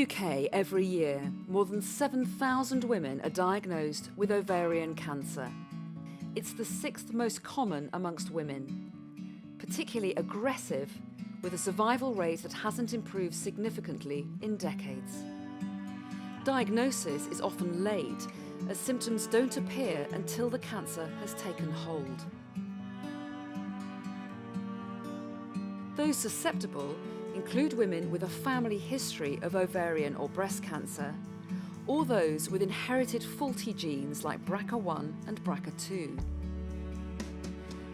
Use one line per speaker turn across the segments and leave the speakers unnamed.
UK, every year, more than 7,000 women are diagnosed with ovarian cancer. It's the sixth most common amongst women. Particularly aggressive, with a survival rate that hasn't improved significantly in decades. Diagnosis is often late, as symptoms don't appear until the cancer has taken hold. Those susceptible include women with a family history of ovarian or breast cancer, or those with inherited faulty genes like BRCA1 and BRCA2.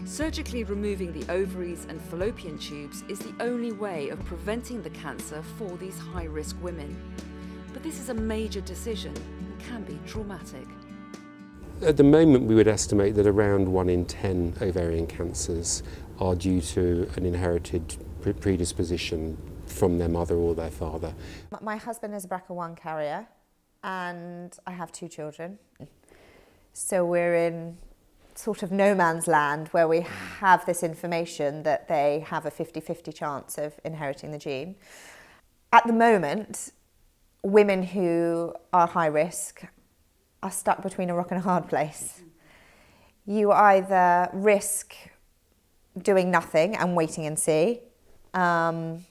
Surgically removing the ovaries and fallopian tubes is the only way of preventing the cancer for these high-risk women. But this is a major decision and can be traumatic.
At the moment, we would estimate that around 1 in 10 ovarian cancers are due to an inherited predisposition from their mother or their father.
My husband is a BRCA1 carrier and I have 2 children. So we're in sort of no man's land where we have this information that they have a 50-50 chance of inheriting the gene. At the moment, women who are high risk are stuck between a rock and a hard place. You either risk doing nothing and waiting and see, and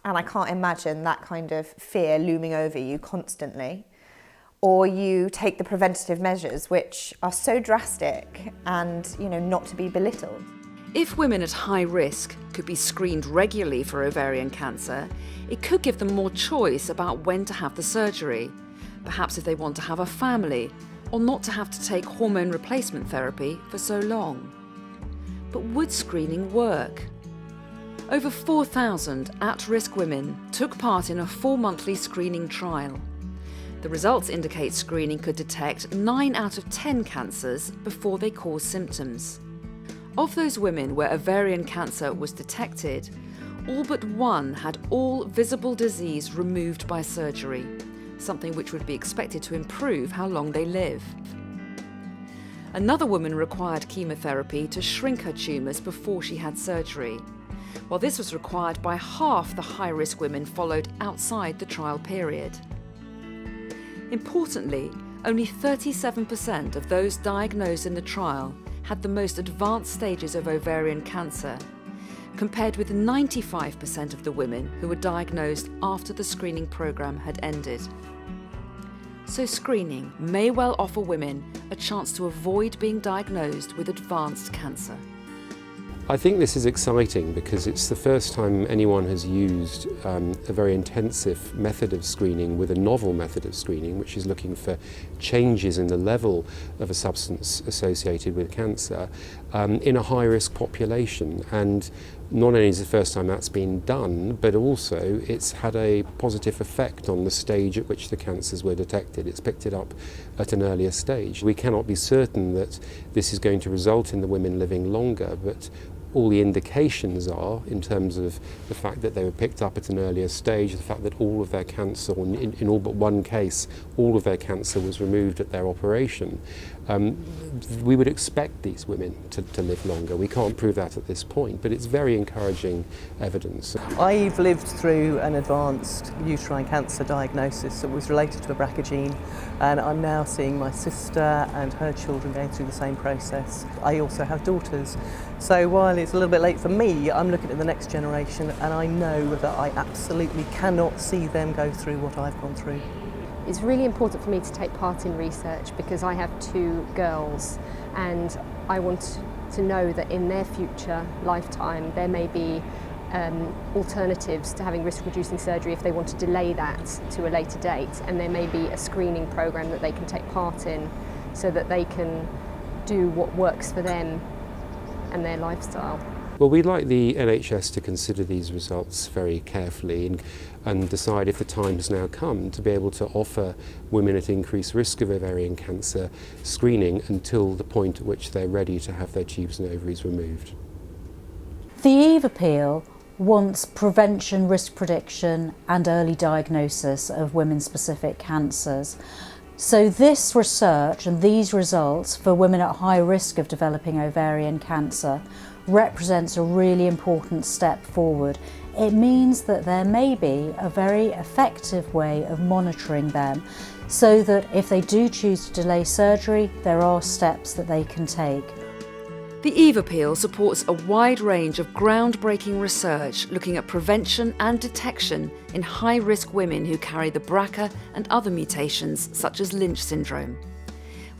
I can't imagine that kind of fear looming over you constantly, or you take the preventative measures, which are so drastic and, not to be belittled.
If women at high risk could be screened regularly for ovarian cancer, it could give them more choice about when to have the surgery, perhaps if they want to have a family, or not to have to take hormone replacement therapy for so long. But would screening work? Over 4,000 at-risk women took part in a 4-monthly screening trial. The results indicate screening could detect 9 out of 10 cancers before they cause symptoms. Of those women where ovarian cancer was detected, all but 1 had all visible disease removed by surgery, something which would be expected to improve how long they live. Another woman required chemotherapy to shrink her tumours before she had surgery, while this was required by half the high-risk women followed outside the trial period. Importantly, only 37% of those diagnosed in the trial had the most advanced stages of ovarian cancer, compared with 95% of the women who were diagnosed after the screening programme had ended. So screening may well offer women a chance to avoid being diagnosed with advanced cancer.
I think this is exciting because it's the first time anyone has used a very intensive method of screening with a novel method of screening, which is looking for changes in the level of a substance associated with cancer in a high-risk population. And not only is it the first time that's been done, but also it's had a positive effect on the stage at which the cancers were detected. It's picked it up at an earlier stage. We cannot be certain that this is going to result in the women living longer, but all the indications are, in terms of the fact that they were picked up at an earlier stage, the fact that all of their cancer, or in all but one case, all of their cancer was removed at their operation. We would expect these women to live longer. We can't prove that at this point, but it's very encouraging evidence.
I've lived through an advanced uterine cancer diagnosis that was related to a BRCA gene, and I'm now seeing my sister and her children going through the same process. I also have daughters, so while it's a little bit late for me, I'm looking at the next generation, and I know that I absolutely cannot see them go through what I've gone through.
It's really important for me to take part in research because I have 2 girls, and I want to know that in their future lifetime there may be alternatives to having risk-reducing surgery if they want to delay that to a later date, and there may be a screening programme that they can take part in so that they can do what works for them and their lifestyle.
Well, we'd like the NHS to consider these results very carefully and decide if the time has now come to be able to offer women at increased risk of ovarian cancer screening until the point at which they're ready to have their tubes and ovaries removed.
The Eve appeal wants prevention, risk prediction and early diagnosis of women-specific cancers. So this research and these results for women at high risk of developing ovarian cancer represents a really important step forward. It means that there may be a very effective way of monitoring them, so that if they do choose to delay surgery, there are steps that they can take.
The Eve Appeal supports a wide range of groundbreaking research looking at prevention and detection in high-risk women who carry the BRCA and other mutations such as Lynch syndrome.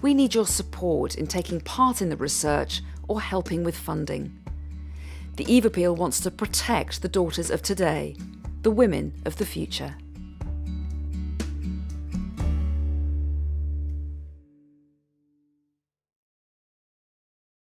We need your support in taking part in the research or helping with funding. The Eve Appeal wants to protect the daughters of today, the women of the future.